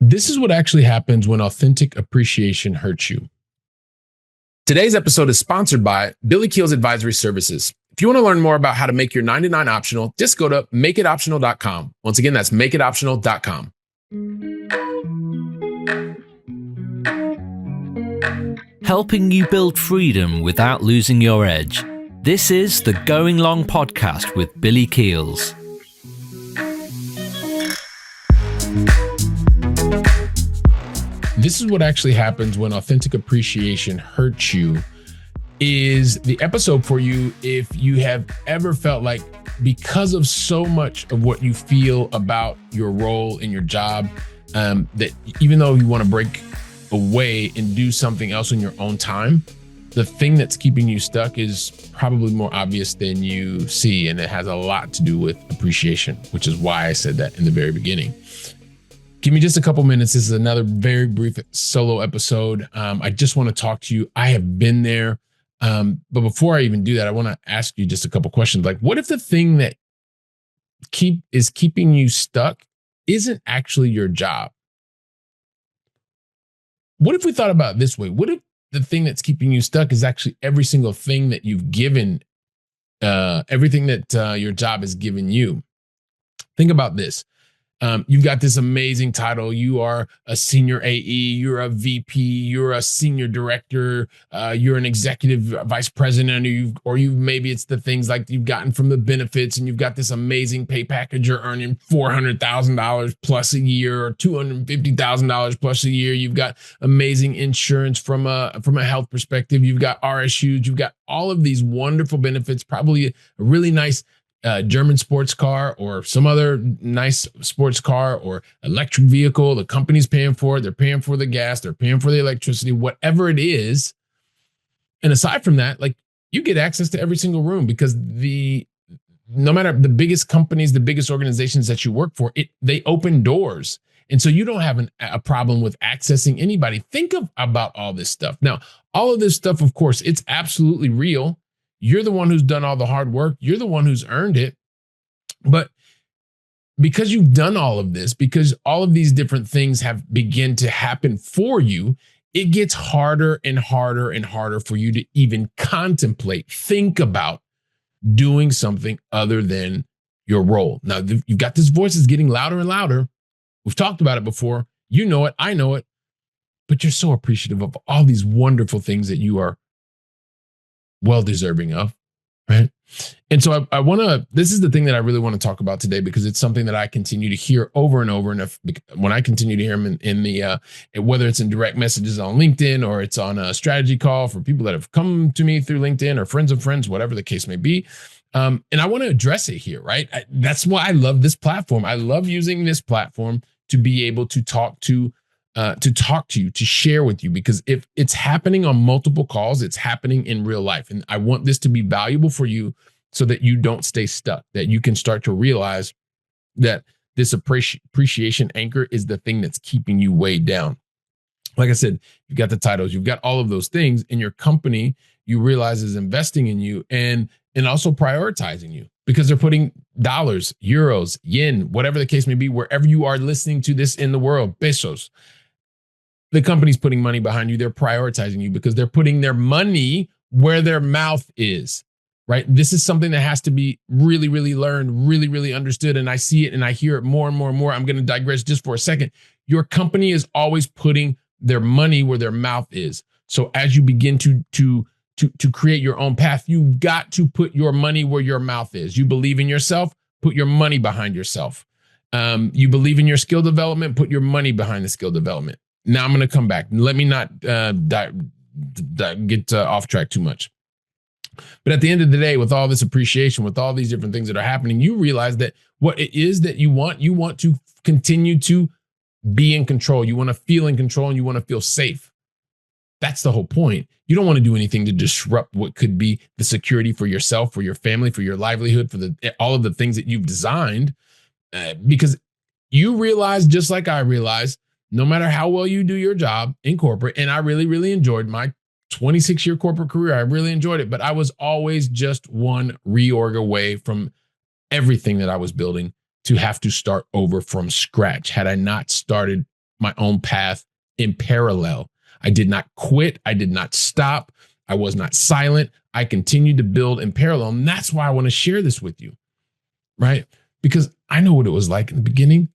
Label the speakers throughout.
Speaker 1: This is what actually happens when authentic appreciation hurts you. Today's episode is sponsored by Billy Keel's Advisory Services. If you want to learn more about how to make your 99 optional, just go to makeitoptional.com. Once again, that's makeitoptional.com.
Speaker 2: Helping you build freedom without losing your edge. This is the Going Long podcast with Billy Keels.
Speaker 1: This is what actually happens when authentic appreciation hurts you is the episode for you if you have ever felt like because of so much of what you feel about your role in your job, that even though you want to break away and do something else in your own time, the thing that's keeping you stuck is probably more obvious than you see. And it has a lot to do with appreciation, which is why I said that in the very beginning. Give me just a couple minutes. This is another very brief solo episode. I just want to talk to you. I have been there. But before I even do that, I want to ask you just a couple questions. Like, what if the thing that is keeping you stuck isn't actually your job? What if we thought about it this way? What if the thing that's keeping you stuck is actually every single thing that you've given, everything that your job has given you? Think about this. You've got this amazing title. You are a senior AE, you're a VP, you're a senior director, you're an executive vice president, or maybe it's the things like you've gotten from the benefits, and you've got this amazing pay package. You're earning $400,000 plus a year or $250,000 plus a year. You've got amazing insurance from a health perspective. You've got RSUs. You've got all of these wonderful benefits, probably a really nice German sports car or some other nice sports car or electric vehicle. The company's paying for it. They're paying for the gas. They're paying for the electricity, whatever it is. And aside from that, like, you get access to every single room because no matter the biggest companies, the biggest organizations that you work for, they open doors. And so you don't have a problem with accessing anybody. Think about all this stuff. Now, all of this stuff, of course, it's absolutely real. You're the one who's done all the hard work. You're the one who's earned it. But because you've done all of this, because all of these different things have begun to happen for you, it gets harder and harder and harder for you to even think about doing something other than your role. Now, you've got this voice that's getting louder and louder. We've talked about it before. You know it. I know it. But you're so appreciative of all these wonderful things that you are well deserving of, right? And so this is the thing that I really want to talk about today, because it's something that I continue to hear over and over. And when I continue to hear them in the, whether it's in direct messages on LinkedIn or it's on a strategy call for people that have come to me through LinkedIn or friends of friends, whatever the case may be. And I want to address it here, right? That's why I love this platform. I love using this platform to be able to talk to you, to share with you, because if it's happening on multiple calls, it's happening in real life. And I want this to be valuable for you so that you don't stay stuck, that you can start to realize that this appreciation anchor is the thing that's keeping you way down. Like I said, you've got the titles, you've got all of those things, and your company, you realize, is investing in you and also prioritizing you, because they're putting dollars, euros, yen, whatever the case may be, wherever you are listening to this in the world, pesos. The company's putting money behind you. They're prioritizing you because they're putting their money where their mouth is, right? This is something that has to be really, really learned, really, really understood. And I see it and I hear it more and more and more. I'm going to digress just for a second. Your company is always putting their money where their mouth is. So as you begin to create your own path, you've got to put your money where your mouth is. You believe in yourself, put your money behind yourself. You believe in your skill development, put your money behind the skill development. Now I'm going to come back. Let me not get off track too much. But at the end of the day, with all this appreciation, with all these different things that are happening, you realize that what it is that you want to continue to be in control. You want to feel in control and you want to feel safe. That's the whole point. You don't want to do anything to disrupt what could be the security for yourself, for your family, for your livelihood, for all of the things that you've designed, because you realize, just like I realized, no matter how well you do your job in corporate, and I really, really enjoyed my 26-year corporate career. I really enjoyed it, but I was always just one reorg away from everything that I was building to have to start over from scratch. Had I not started my own path in parallel. I did not quit. I did not stop. I was not silent. I continued to build in parallel. And that's why I want to share this with you, right? Because I know what it was like in the beginning,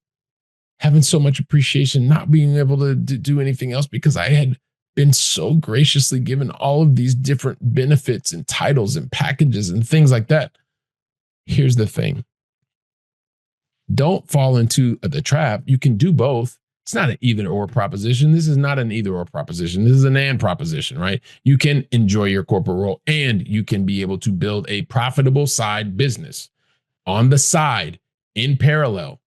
Speaker 1: having so much appreciation, not being able to do anything else because I had been so graciously given all of these different benefits and titles and packages and things like that. Here's the thing. Don't fall into the trap. You can do both. It's not an either or proposition. This is not an either or proposition. This is an and proposition, right? You can enjoy your corporate role and you can be able to build a profitable side business on the side in parallel.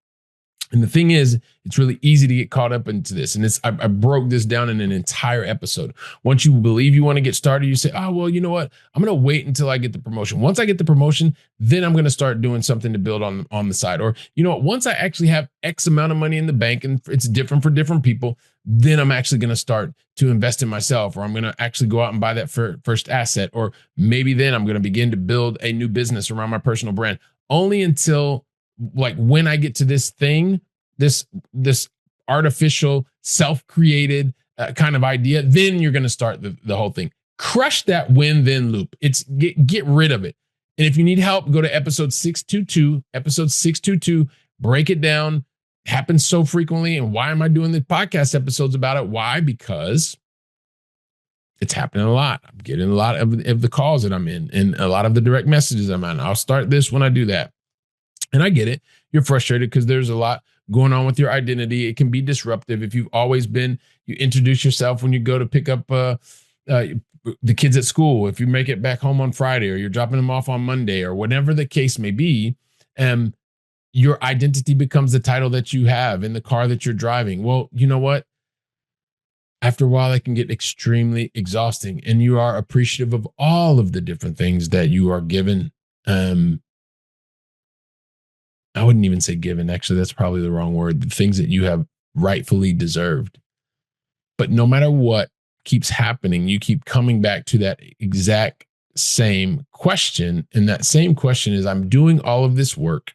Speaker 1: And the thing is, it's really easy to get caught up into this. And I broke this down in an entire episode. Once you believe you want to get started, you say, oh, well, you know what? I'm going to wait until I get the promotion. Once I get the promotion, then I'm going to start doing something to build on the side. Or, you know what? Once I actually have X amount of money in the bank, and it's different for different people, then I'm actually going to start to invest in myself, or I'm going to actually go out and buy that first asset. Or maybe then I'm going to begin to build a new business around my personal brand. Only until like when I get to this thing, this artificial, self-created kind of idea, then you're going to start the whole thing. Crush that win-then loop. It's get rid of it. And if you need help, go to episode 622, break it down. Happens so frequently. And why am I doing the podcast episodes about it? Why? Because it's happening a lot. I'm getting a lot of the calls that I'm in and a lot of the direct messages I'm on. I'll start this when I do that. And I get it. You're frustrated because there's a lot going on with your identity. It can be disruptive. If you've always been, you introduce yourself when you go to pick up the kids at school. If you make it back home on Friday, or you're dropping them off on Monday, or whatever the case may be, your identity becomes the title that you have in the car that you're driving. Well, you know what? After a while, it can get extremely exhausting, and you are appreciative of all of the different things that you are given. I wouldn't even say given. Actually, that's probably the wrong word. The things that you have rightfully deserved. But no matter what keeps happening, you keep coming back to that exact same question. And that same question is, I'm doing all of this work.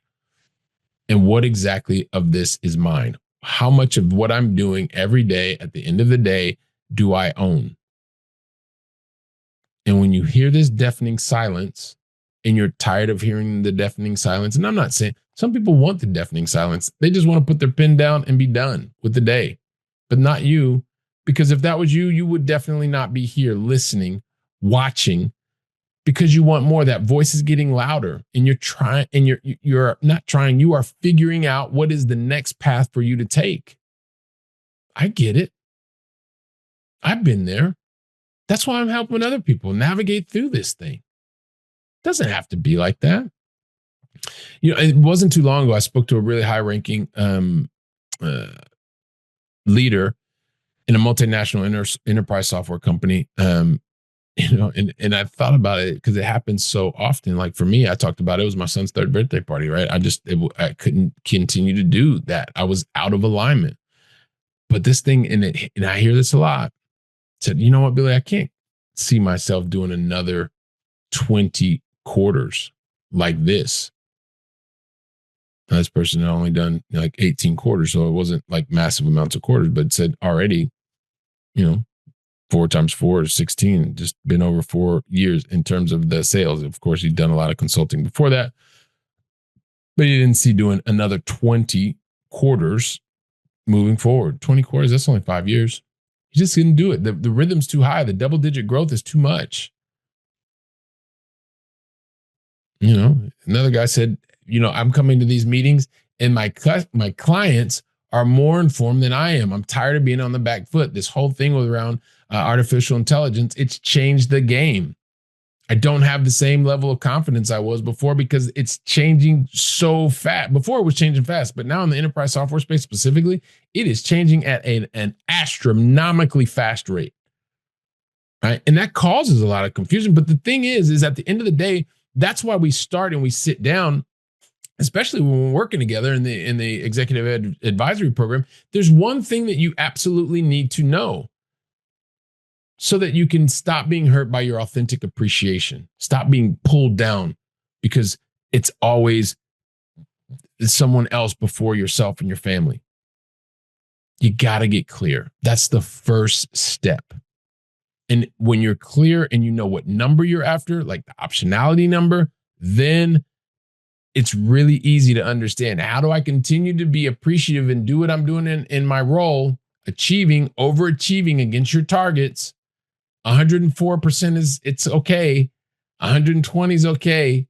Speaker 1: And what exactly of this is mine? How much of what I'm doing every day at the end of the day do I own? And when you hear this deafening silence and you're tired of hearing the deafening silence, and I'm not saying some people want the deafening silence. They just want to put their pen down and be done with the day, but not you. Because if that was you, you would definitely not be here listening, watching, because you want more. That voice is getting louder and you're trying, and you're not trying, you are figuring out what is the next path for you to take. I get it. I've been there. That's why I'm helping other people navigate through this thing. It doesn't have to be like that. You know, it wasn't too long ago, I spoke to a really high-ranking leader in a multinational enterprise software company. You know, and I thought about it because it happens so often. Like for me, I talked about it was my son's 3rd birthday party, right? I couldn't continue to do that. I was out of alignment. But this thing, and I hear this a lot, said, you know what, Billy, I can't see myself doing another 20 quarters like this. Now, this person had only done like 18 quarters, so it wasn't like massive amounts of quarters, but it said already, you know, 4 times 4 is 16, just been over 4 years in terms of the sales. Of course, he'd done a lot of consulting before that, but he didn't see doing another 20 quarters moving forward. 20 quarters, that's only 5 years. He just didn't do it. The rhythm's too high. The double-digit growth is too much. You know, another guy said, you know, I'm coming to these meetings and my clients are more informed than I am. I'm tired of being on the back foot. This whole thing was around artificial intelligence. It's changed the game. I don't have the same level of confidence I was before because it's changing so fast. Before it was changing fast, but now in the enterprise software space specifically, it is changing at an astronomically fast rate. Right? And that causes a lot of confusion. But the thing is at the end of the day, that's why we start and we sit down, especially when we're working together in the executive advisory program. There's one thing that you absolutely need to know so that you can stop being hurt by your authentic appreciation. Stop being pulled down because it's always someone else before yourself and your family. You got to get clear. That's the first step. And when you're clear and you know what number you're after, like the optionality number, then it's really easy to understand. How do I continue to be appreciative and do what I'm doing in my role, overachieving against your targets? 104% it's okay. 120 is okay.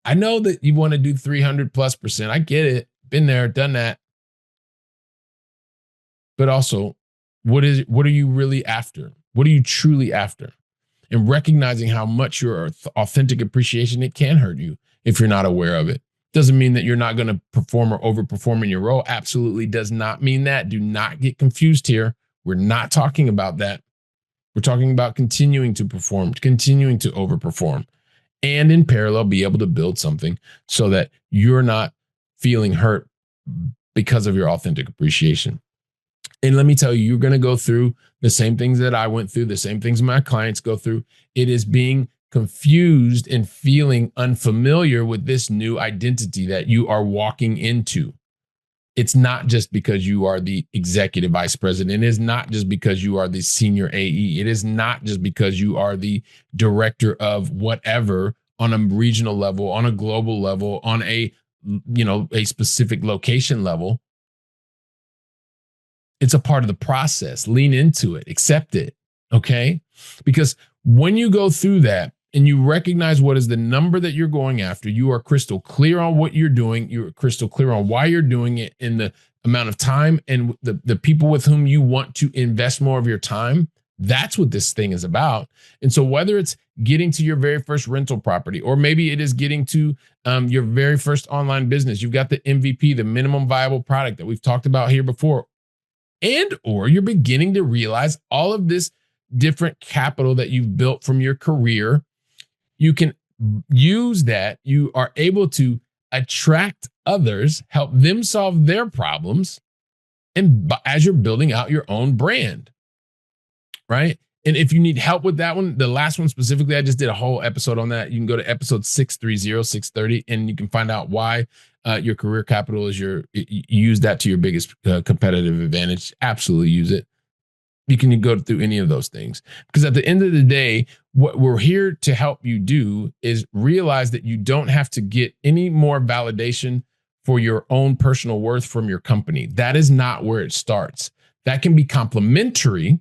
Speaker 1: I know that you want to do 300+%. I get it. Been there, done that. But also, what are you really after? What are you truly after? And recognizing how much your authentic appreciation, it can hurt you if you're not aware of it. Doesn't mean that you're not going to perform or overperform in your role. Absolutely does not mean that. Do not get confused here. We're not talking about that. We're talking about continuing to perform, continuing to overperform, and in parallel, be able to build something so that you're not feeling hurt because of your authentic appreciation. And let me tell you, you're going to go through the same things that I went through, the same things my clients go through. It is being confused and feeling unfamiliar with this new identity that you are walking into. It's not just because you are the executive vice president. It is not just because you are the senior AE. It is not just because you are the director of whatever on a regional level, on a global level, on a specific location level. It's a part of the process. Lean into it, accept it. Okay? Because when you go through that and you recognize what is the number that you're going after, you are crystal clear on what you're doing. You're crystal clear on why you're doing it and the amount of time and the people with whom you want to invest more of your time. That's what this thing is about. And so whether it's getting to your very first rental property, or maybe it is getting to your very first online business, you've got the MVP, the minimum viable product that we've talked about here before, and or you're beginning to realize all of this different capital that you've built from your career. You can use that. You are able to attract others, help them solve their problems, and as you're building out your own brand, right? And if you need help with that one, the last one specifically, I just did a whole episode on that. You can go to episode 630, and you can find out why your career capital is use that to your biggest competitive advantage. Absolutely use it. You can go through any of those things, because at the end of the day, what we're here to help you do is realize that you don't have to get any more validation for your own personal worth from your company. That is not where it starts. That can be complementary,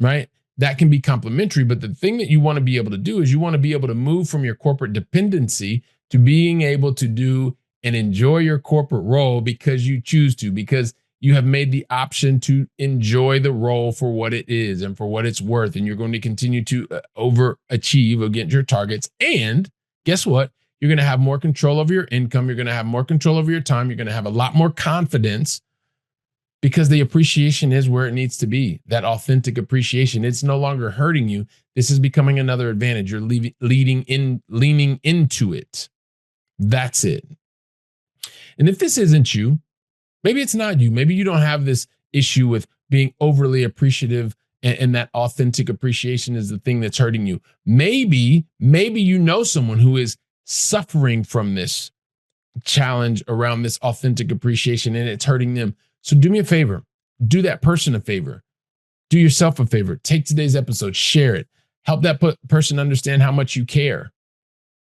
Speaker 1: right? That can be complementary. But the thing that you want to be able to do is you want to be able to move from your corporate dependency to being able to do and enjoy your corporate role because you choose to, because you have made the option to enjoy the role for what it is and for what it's worth. And you're going to continue to overachieve against your targets. And guess what? You're going to have more control over your income. You're going to have more control over your time. You're going to have a lot more confidence because the appreciation is where it needs to be. That authentic appreciation. It's no longer hurting you. This is becoming another advantage. You're leaning into it. That's it. And if this isn't you, maybe it's not you. Maybe you don't have this issue with being overly appreciative and that authentic appreciation is the thing that's hurting you. Maybe you know someone who is suffering from this challenge around this authentic appreciation and it's hurting them. So do me a favor. Do that person a favor. Do yourself a favor. Take today's episode, share it. Help that person understand how much you care.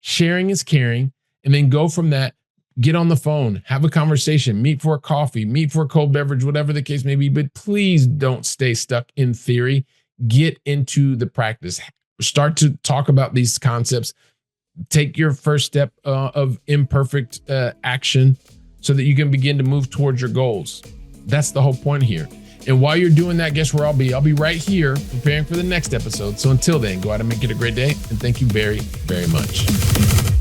Speaker 1: Sharing is caring. And then go from that. Get on the phone, have a conversation, meet for a coffee, meet for a cold beverage, whatever the case may be. But please don't stay stuck in theory. Get into the practice. Start to talk about these concepts. Take your first step of imperfect action so that you can begin to move towards your goals. That's the whole point here. And while you're doing that, guess where I'll be? I'll be right here preparing for the next episode. So until then, go out and make it a great day. And thank you very, very much.